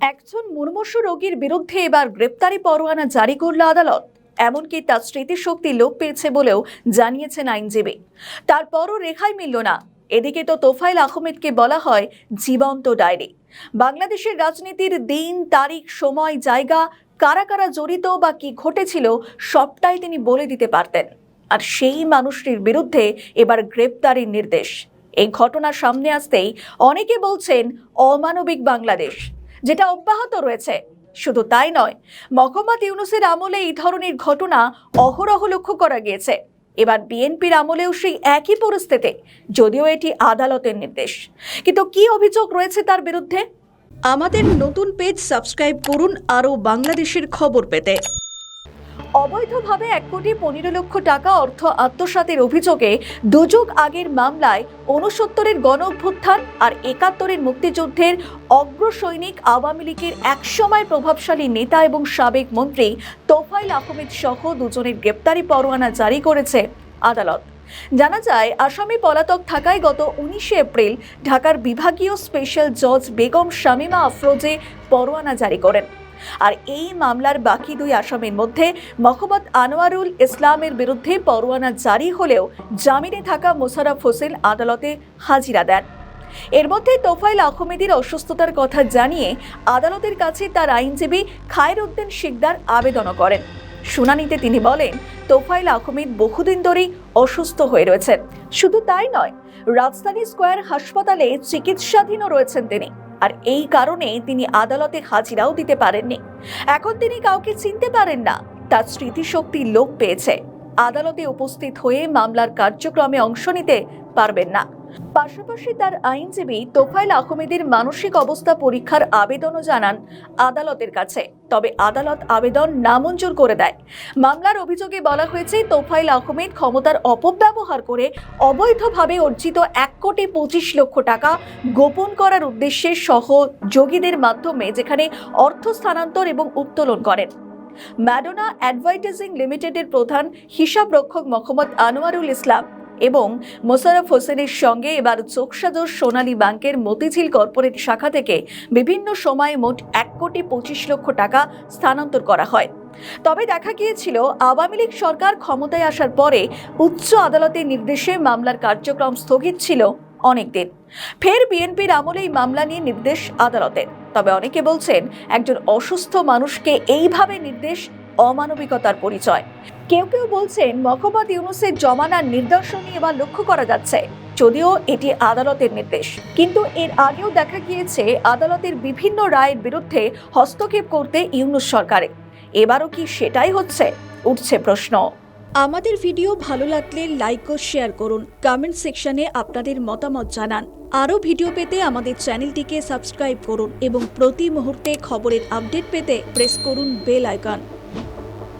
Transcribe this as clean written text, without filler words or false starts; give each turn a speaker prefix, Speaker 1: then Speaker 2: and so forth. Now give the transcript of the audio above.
Speaker 1: একজন মুমূর্ষু রোগীর বিরুদ্ধে এবার গ্রেপ্তারি পরোয়ানা জারি করল আদালত। এমনকি তার স্মৃতিশক্তি লোপ পেয়েছে বলেও জানিয়েছেন আইনজীবী। তারপরও রেহাই মিলল না। এদিকে তো তোফায়েল আহমেদকে বলা হয় জীবন্ত ডায়েরি। বাংলাদেশের রাজনীতির দিন, তারিখ, সময়, জায়গা, কারা কারা জড়িত বা কি ঘটেছিল সবটাই তিনি বলে দিতে পারতেন। আর সেই মানুষটির বিরুদ্ধে এবার গ্রেপ্তারির নির্দেশ। এই ঘটনা সামনে আসতেই অনেকে বলছেন অমানবিক বাংলাদেশ, যেটা অব্যাহত রয়েছে। শুধু তাই নয়, মোহাম্মদ ইউনূসের আমলে এই ধরনের ঘটনা অহরহ লক্ষ্য করা গিয়েছে। এবার বিএনপির আমলেও সেই একই পরিস্থিতি, যদিও এটি আদালতের নির্দেশ। কিন্তু কি অভিযোগ রয়েছে তার বিরুদ্ধে? আমাদের নতুন পেজ সাবস্ক্রাইব করুন আরও বাংলাদেশের খবর পেতে। অবৈধভাবে 1,15,00,000 টাকা অর্থ আত্মসাতের অভিযোগে দুযুগ আগের মামলায় 69-এর গণ অভ্যুত্থান আর 71-এর মুক্তিযুদ্ধের অগ্রসৈনিক আওয়ামী লীগের একসময় প্রভাবশালী নেতা এবং সাবেক মন্ত্রী তোফায়েল আহমেদ সহ দুজনের গ্রেপ্তারি পরোয়ানা জারি করেছে আদালত। জানা যায়, আসামি পলাতক থাকায় গত 19 এপ্রিল ঢাকার বিভাগীয় স্পেশাল জজ বেগম শামীমা আফরোজে পরোয়ানা জারি করেন। আর এই মামলার বাকি দুই আসামির মধ্যে মোহাম্মদ আনোয়ারুল ইসলামের বিরুদ্ধে পরোয়ানা জারি হলেও জামিনে থাকা মোশাররফ হোসেন আদালতে হাজিরা দেন। এর মধ্যে তোফায়েল আহমেদের অসুস্থতার কথা জানিয়ে আদালতের কাছে তার আইনজীবী খায়রউদ্দিন শিকদার আবেদনও করেন। শুনানিতে তিনি বলেন, তোফায়েল আহমেদ বহুদিন ধরেই অসুস্থ হয়ে রয়েছেন। শুধু তাই নয়, রাজধানী স্কয়ার হাসপাতালে চিকিৎসাধীনও রয়েছেন তিনি। আর এই কারণে তিনি আদালতে হাজিরাও দিতে পারেননি। এখন তিনি কাউকে চিনতে পারেন না, তার স্মৃতিশক্তি লোপ পেয়েছে। আদালতে উপস্থিত হয়ে মামলার কার্যক্রমে অংশ নিতে পারবেন না। পাশাপাশি তার আইনজীবী তোফায়েল আহমেদের মানসিক অবস্থা পরীক্ষার আবেদনও জানান আদালতের কাছে। তবে আদালত আবেদন নামঞ্জুর করে দেয়। মামলার অভিযোগে বলা হয়েছে, তোফায়েল আহমেদ ক্ষমতার অপব্যবহার করে অবৈধভাবে অর্জিত 1,25,00,000 টাকা গোপন করার উদ্দেশ্যে সহযোগীদের মাধ্যমে যেখানে অর্থ স্থানান্তর এবং উত্তোলন করেন। ম্যাডোনা অ্যাডভার্টাইজিং লিমিটেডের প্রধান হিসাবরক্ষক মোহাম্মদ আনোয়ারুল ইসলাম এবং মোশাররফ হোসেনের সঙ্গে এবার চোখসাজোর সোনালী ব্যাংকের মতিঝিল কর্পোরেট শাখা থেকে বিভিন্ন সময়ে মোট 1,25,00,000 টাকা স্থানান্তর করা হয়। তবে দেখা গিয়েছিল, আওয়ামী লীগ সরকার ক্ষমতায় আসার পরে উচ্চ আদালতের নির্দেশে মামলার কার্যক্রম স্থগিত ছিল অনেকদিন। ফের বিএনপির আমলেই মামলা নিয়ে নির্দেশ আদালতের। তবে অনেকে বলছেন, একজন অসুস্থ মানুষকে এইভাবে নির্দেশ অমানবিকতার পরিচয়। কেউ কেউ বলছেন, মোহাম্মদ ইউনূসের জমানার নিদর্শনই এবার লক্ষ্য করা যাচ্ছে। যদিও এটি আদালতের নির্দেশ, কিন্তু এর আগেও দেখা গিয়েছে আদালতের বিভিন্ন রায়ের বিরুদ্ধে হস্তক্ষেপ করতে ইউনূস সরকারে। এবারও কি সেটাই হচ্ছে? উঠছে প্রশ্ন। আমাদের ভিডিও ভালো লাগলে লাইক ও শেয়ার করুন। কমেন্ট সেকশনে আপনাদের মতামত জানান। আরও ভিডিও পেতে আমাদের চ্যানেলটিকে সাবস্ক্রাইব করুন এবং প্রতি মুহূর্তে খবরের আপডেট পেতে প্রেস করুন বেল আইকন।